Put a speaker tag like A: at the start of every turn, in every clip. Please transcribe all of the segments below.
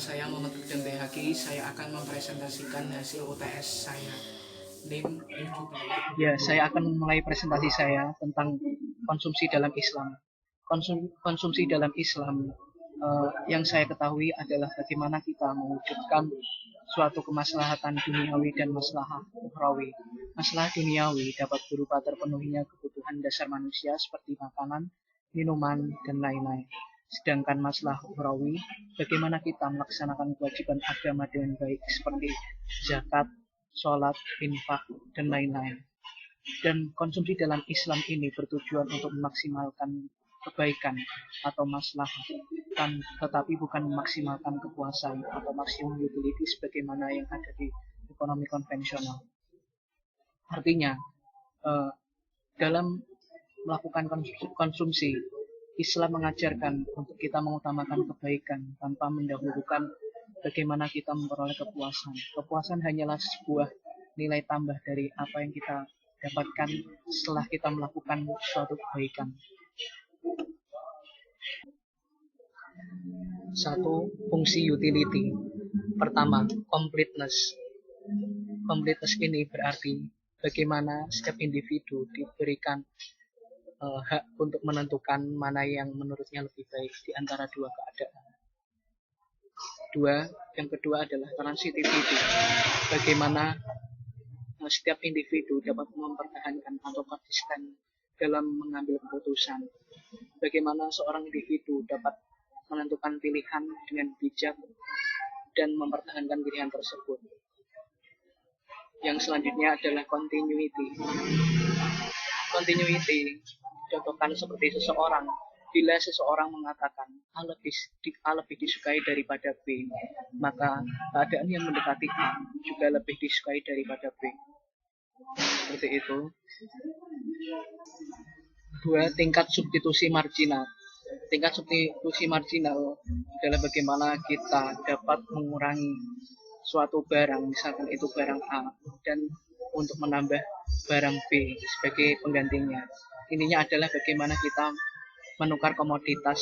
A: saya Muhammad Rifdan Bayhaqi. Saya akan mempresentasikan hasil UTS saya. Ya, saya akan memulai presentasi saya tentang konsumsi dalam Islam. Konsumsi dalam Islam yang saya ketahui adalah bagaimana kita mewujudkan suatu kemaslahatan duniawi dan maslahah ukhrawi. Masalah duniawi dapat berupa terpenuhinya kebutuhan dasar manusia seperti makanan, minuman, dan lain-lain. Sedangkan masalah ukhrawi, bagaimana kita melaksanakan kewajiban agama dengan baik seperti zakat, sholat, infak, dan lain-lain. Dan konsumsi dalam Islam ini bertujuan untuk memaksimalkan kebaikan atau maslahah, tetapi bukan memaksimalkan kepuasan atau maksimum utility sebagaimana yang ada di ekonomi konvensional. Artinya, dalam melakukan konsumsi, Islam mengajarkan untuk kita mengutamakan kebaikan tanpa mendahulukan bagaimana kita memperoleh kepuasan. Kepuasan hanyalah sebuah nilai tambah dari apa yang kita dapatkan setelah kita melakukan suatu kebaikan. 1. Fungsi utility. Pertama, completeness. Completeness ini berarti bagaimana setiap individu diberikan hak untuk menentukan mana yang menurutnya lebih baik di antara dua keadaan. Yang kedua adalah transitivity. Bagaimana setiap individu dapat mempertahankan atau konsisten dalam mengambil keputusan. Bagaimana seorang individu dapat menentukan pilihan dengan bijak dan mempertahankan pilihan tersebut. Yang selanjutnya adalah continuity. Continuity contohkan seperti seseorang. Bila seseorang mengatakan A lebih disukai daripada B, maka keadaan yang mendekati A juga lebih disukai daripada B. Seperti itu. 2. Tingkat substitusi marginal. Tingkat substitusi marginal adalah bagaimana kita dapat mengurangi suatu barang, misalkan itu barang A, dan untuk menambah barang B sebagai penggantinya. Ininya adalah bagaimana kita menukar komoditas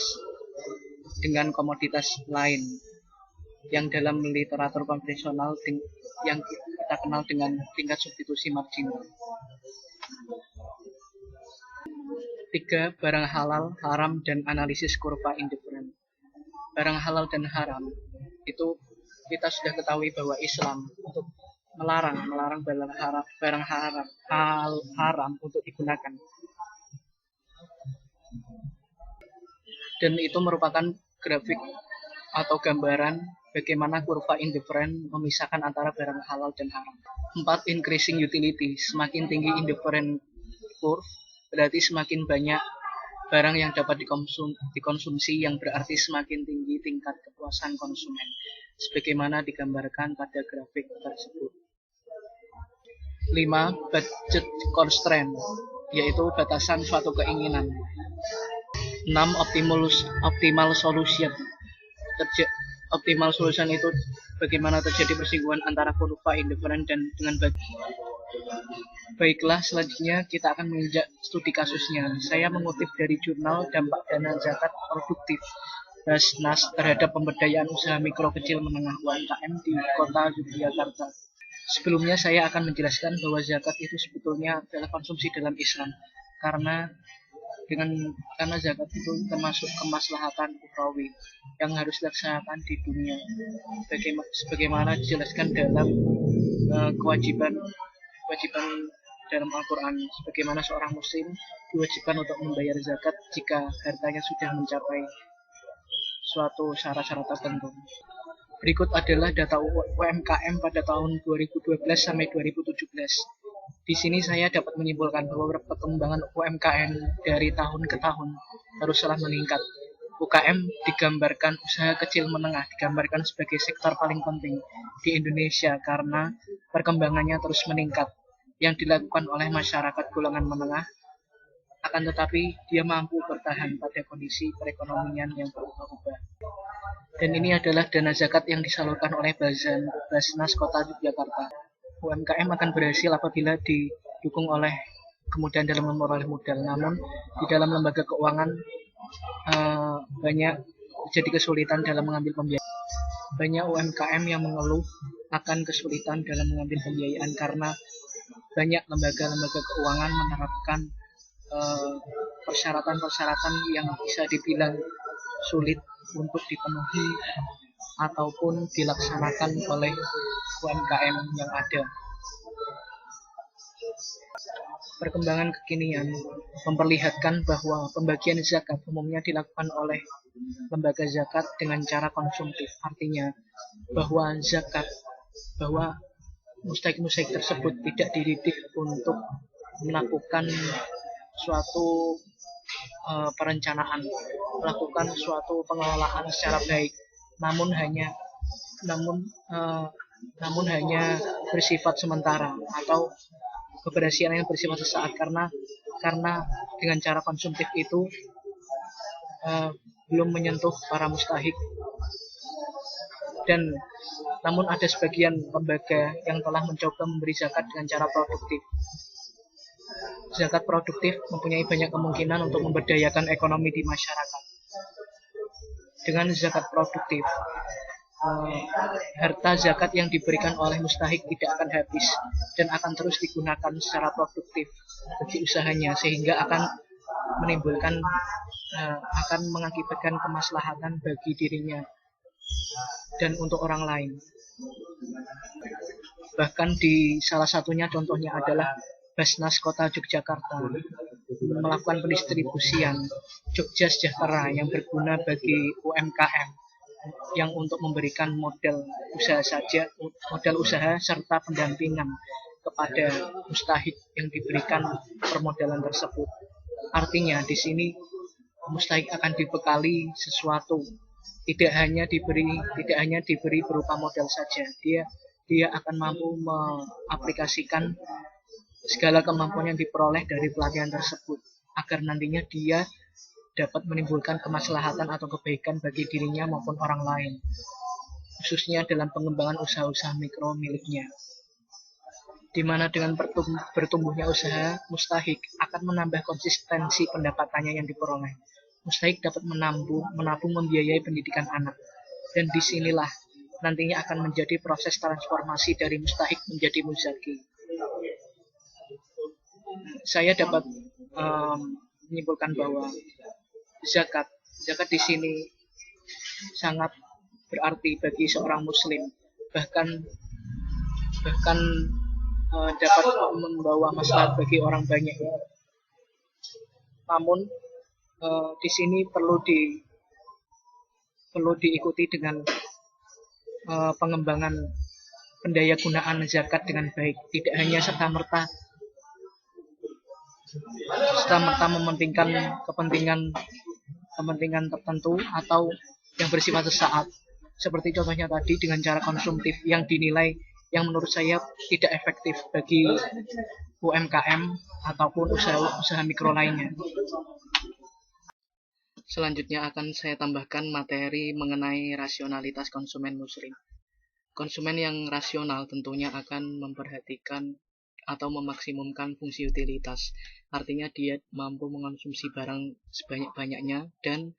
A: dengan komoditas lain yang dalam literatur konvensional yang kita kenal dengan tingkat substitusi marginal. 3. Barang halal, haram, dan analisis kurva indifferent. Barang halal dan haram itu kita sudah ketahui bahwa Islam untuk melarang barang haram untuk digunakan. Dan itu merupakan grafik atau gambaran bagaimana kurva indifferent memisahkan antara barang halal dan haram. 4. Increasing utility. Semakin tinggi indifferent curve, berarti semakin banyak barang yang dapat dikonsumsi, yang berarti semakin tinggi tingkat kepuasan konsumen, sebagaimana digambarkan pada grafik tersebut. 5. Budget constraint, yaitu batasan suatu keinginan. 6. Optimal solution. Optimal solution itu bagaimana terjadi persinggungan antara kurva indifferent dan dengan budget. Baiklah, selanjutnya kita akan menginjak studi kasusnya. Saya mengutip dari jurnal Dampak Dana Zakat Produktif Basnas terhadap pemberdayaan usaha mikro kecil menengah UMKM di Kota Yogyakarta. Sebelumnya saya akan menjelaskan bahwa zakat itu sebetulnya adalah konsumsi dalam Islam, karena zakat itu termasuk kemaslahatan ukhrawi yang harus dilaksanakan di dunia, sebagaimana dijelaskan dalam kewajiban dalam Al-Quran, sebagaimana seorang muslim diwajibkan untuk membayar zakat jika hartanya sudah mencapai suatu syarat-syarat tertentu. Berikut adalah data UMKM pada tahun 2012 sampai 2017. Di sini saya dapat menyimpulkan bahwa perkembangan UMKM dari tahun ke tahun teruslah meningkat. UKM digambarkan, usaha kecil menengah digambarkan sebagai sektor paling penting di Indonesia karena perkembangannya terus meningkat yang dilakukan oleh masyarakat golongan menengah, akan tetapi dia mampu bertahan pada kondisi perekonomian yang berubah-ubah. Dan ini adalah dana zakat yang disalurkan oleh Basnas Kota Yogyakarta. UMKM akan berhasil apabila didukung oleh kemudahan dalam memperoleh modal. Namun di dalam lembaga keuangan banyak terjadi kesulitan dalam mengambil pembiayaan. banyak UMKM yang mengeluh akan kesulitan dalam mengambil pembiayaan karena banyak lembaga-lembaga keuangan menerapkan persyaratan-persyaratan yang bisa dibilang sulit untuk dipenuhi ataupun dilaksanakan oleh UMKM yang ada. Perkembangan kekinian memperlihatkan bahwa pembagian zakat umumnya dilakukan oleh lembaga zakat dengan cara konsumtif. Artinya bahwa mustahik-mustahik tersebut tidak dididik untuk melakukan suatu perencanaan, melakukan suatu pengelolaan secara baik, namun hanya bersifat sementara atau keberhasilan yang bersifat sesaat karena dengan cara konsumtif itu belum menyentuh para mustahik. Dan namun ada sebagian lembaga yang telah mencoba memberi zakat dengan cara produktif. Zakat produktif mempunyai banyak kemungkinan untuk memberdayakan ekonomi di masyarakat. Dengan zakat produktif, harta zakat yang diberikan oleh mustahik tidak akan habis dan akan terus digunakan secara produktif bagi usahanya, sehingga akan mengakibatkan kemaslahatan bagi dirinya dan untuk orang lain. Bahkan di salah satunya contohnya adalah Basnas Kota Yogyakarta melakukan pendistribusian Jogja Sejahtera yang berguna bagi UMKM yang untuk memberikan modal usaha serta pendampingan kepada mustahik yang diberikan permodalan tersebut. Artinya di sini mustahik akan dibekali sesuatu, tidak hanya diberi berupa modal saja. Dia akan mampu mengaplikasikan segala kemampuan yang diperoleh dari pelatihan tersebut agar nantinya dia dapat menimbulkan kemaslahatan atau kebaikan bagi dirinya maupun orang lain, khususnya dalam pengembangan usaha-usaha mikro miliknya. Di mana dengan bertumbuhnya usaha, mustahik akan menambah konsistensi pendapatannya yang diperoleh. Mustahik dapat menabung membiayai pendidikan anak, dan disinilah nantinya akan menjadi proses transformasi dari mustahik menjadi muzaki. Saya dapat menyimpulkan bahwa zakat di sini sangat berarti bagi seorang muslim, bahkan dapat membawa maslahat bagi orang banyak. Namun di sini perlu diikuti dengan pengembangan pendayagunaan zakat dengan baik, tidak hanya serta-merta mementingkan kepentingan tertentu atau yang bersifat sesaat, seperti contohnya tadi dengan cara konsumtif yang menurut saya tidak efektif bagi UMKM ataupun usaha mikro lainnya. Selanjutnya akan saya tambahkan materi mengenai rasionalitas konsumen muslim. Konsumen yang rasional tentunya akan memperhatikan atau memaksimumkan fungsi utilitas. Artinya dia mampu mengonsumsi barang sebanyak-banyaknya dan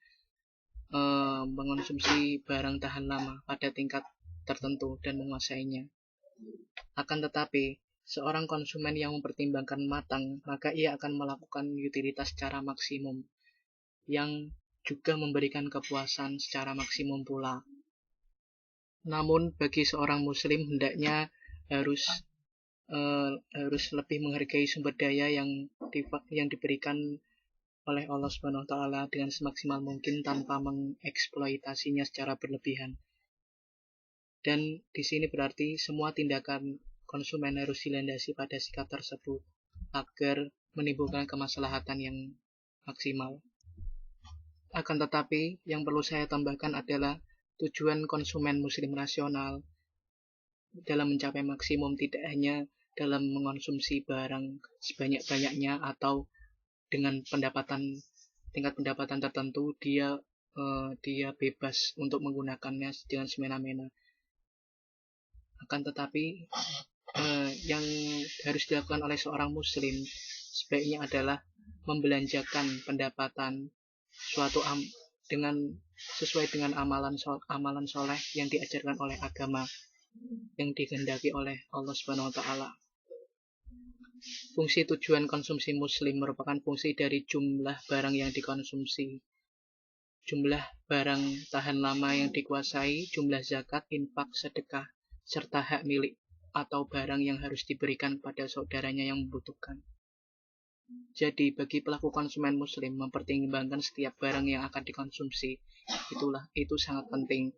A: mengonsumsi barang tahan lama pada tingkat tertentu dan menguasainya. Akan tetapi, seorang konsumen yang mempertimbangkan matang, maka ia akan melakukan utilitas secara maksimum, yang juga memberikan kepuasan secara maksimum pula. Namun, bagi seorang muslim hendaknya harus lebih menghargai sumber daya yang diberikan oleh Allah Subhanahu wa taala dengan semaksimal mungkin tanpa mengeksploitasinya secara berlebihan. Dan di sini berarti semua tindakan konsumen harus dilandasi pada sikap tersebut agar menimbulkan kemaslahatan yang maksimal. Akan tetapi, yang perlu saya tambahkan adalah tujuan konsumen muslim rasional dalam mencapai maksimum tidak hanya dalam mengonsumsi barang sebanyak-banyaknya atau dengan tingkat pendapatan tertentu dia bebas untuk menggunakannya dengan semena-mena. Akan tetapi yang harus dilakukan oleh seorang muslim sebaiknya adalah membelanjakan pendapatan dengan sesuai dengan amalan soleh yang diajarkan oleh agama yang dikehendaki oleh Allah Subhanahu wa taala. Fungsi tujuan konsumsi muslim merupakan fungsi dari jumlah barang yang dikonsumsi, jumlah barang tahan lama yang dikuasai, jumlah zakat, infak, sedekah, serta hak milik atau barang yang harus diberikan pada saudaranya yang membutuhkan. Jadi bagi pelaku konsumen muslim mempertimbangkan setiap barang yang akan dikonsumsi itu sangat penting.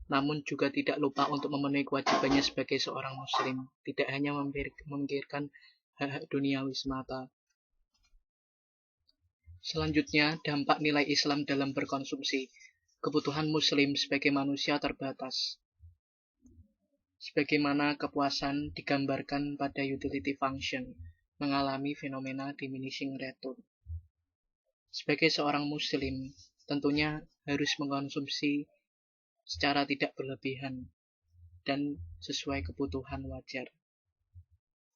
A: Namun juga tidak lupa untuk memenuhi kewajibannya sebagai seorang muslim, tidak hanya memikirkan hak-hak duniawi semata. Selanjutnya, dampak nilai Islam dalam berkonsumsi. Kebutuhan muslim sebagai manusia terbatas. Sebagaimana kepuasan digambarkan pada utility function, mengalami fenomena diminishing return. Sebagai seorang muslim, tentunya harus mengkonsumsi secara tidak berlebihan dan sesuai kebutuhan wajar.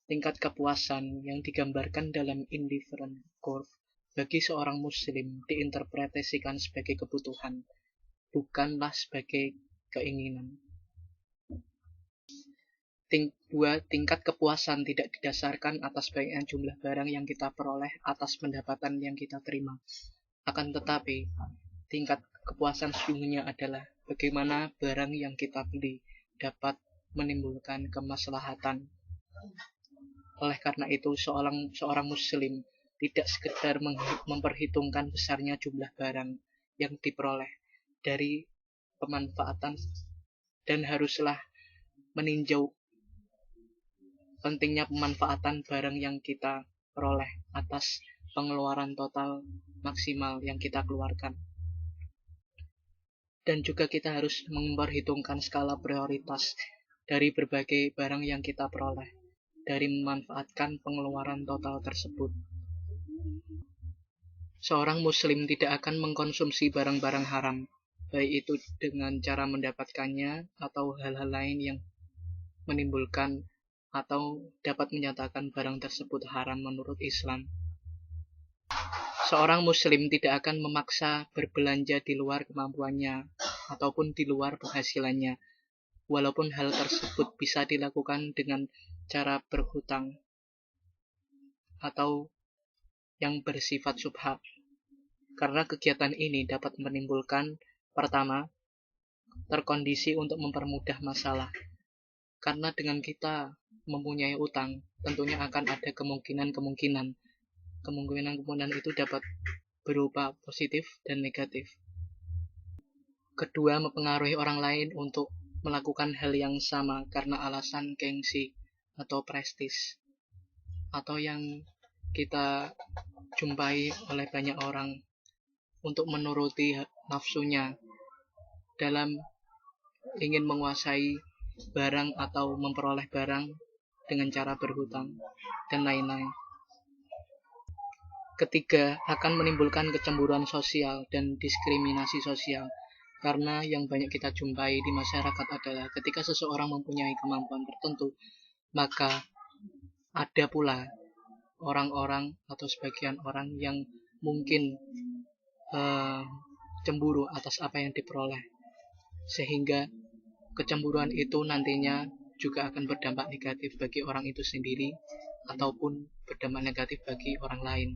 A: Tingkat kepuasan yang digambarkan dalam indifferent curve bagi seorang muslim diinterpretasikan sebagai kebutuhan, bukanlah sebagai keinginan. Tingkat kepuasan tidak didasarkan atas banyaknya jumlah barang yang kita peroleh atas pendapatan yang kita terima. Akan tetapi, tingkat kepuasan sesungguhnya adalah bagaimana barang yang kita beli dapat menimbulkan kemaslahatan. Oleh karena itu, seorang muslim tidak sekedar memperhitungkan besarnya jumlah barang yang diperoleh dari pemanfaatan dan haruslah meninjau pentingnya pemanfaatan barang yang kita peroleh atas pengeluaran total maksimal yang kita keluarkan. Dan juga kita harus memperhitungkan skala prioritas dari berbagai barang yang kita peroleh dari memanfaatkan pengeluaran total tersebut. Seorang muslim tidak akan mengkonsumsi barang-barang haram, baik itu dengan cara mendapatkannya atau hal-hal lain yang menimbulkan atau dapat menyatakan barang tersebut haram menurut Islam. Seorang muslim tidak akan memaksa berbelanja di luar kemampuannya ataupun di luar penghasilannya, walaupun hal tersebut bisa dilakukan dengan cara berhutang atau yang bersifat subha. Karena kegiatan ini dapat menimbulkan, pertama, terkondisi untuk mempermudah masalah. Karena dengan kita mempunyai utang, tentunya akan ada kemungkinan itu dapat berupa positif dan negatif. Kedua, mempengaruhi orang lain untuk melakukan hal yang sama karena alasan gengsi atau prestis, atau yang kita jumpai oleh banyak orang untuk menuruti nafsunya dalam ingin menguasai barang atau memperoleh barang dengan cara berhutang dan lain-lain. Ketiga, akan menimbulkan kecemburuan sosial dan diskriminasi sosial, karena yang banyak kita jumpai di masyarakat adalah ketika seseorang mempunyai kemampuan tertentu, maka ada pula orang-orang atau sebagian orang yang mungkin cemburu atas apa yang diperoleh, sehingga kecemburuan itu nantinya juga akan berdampak negatif bagi orang itu sendiri ataupun berdampak negatif bagi orang lain.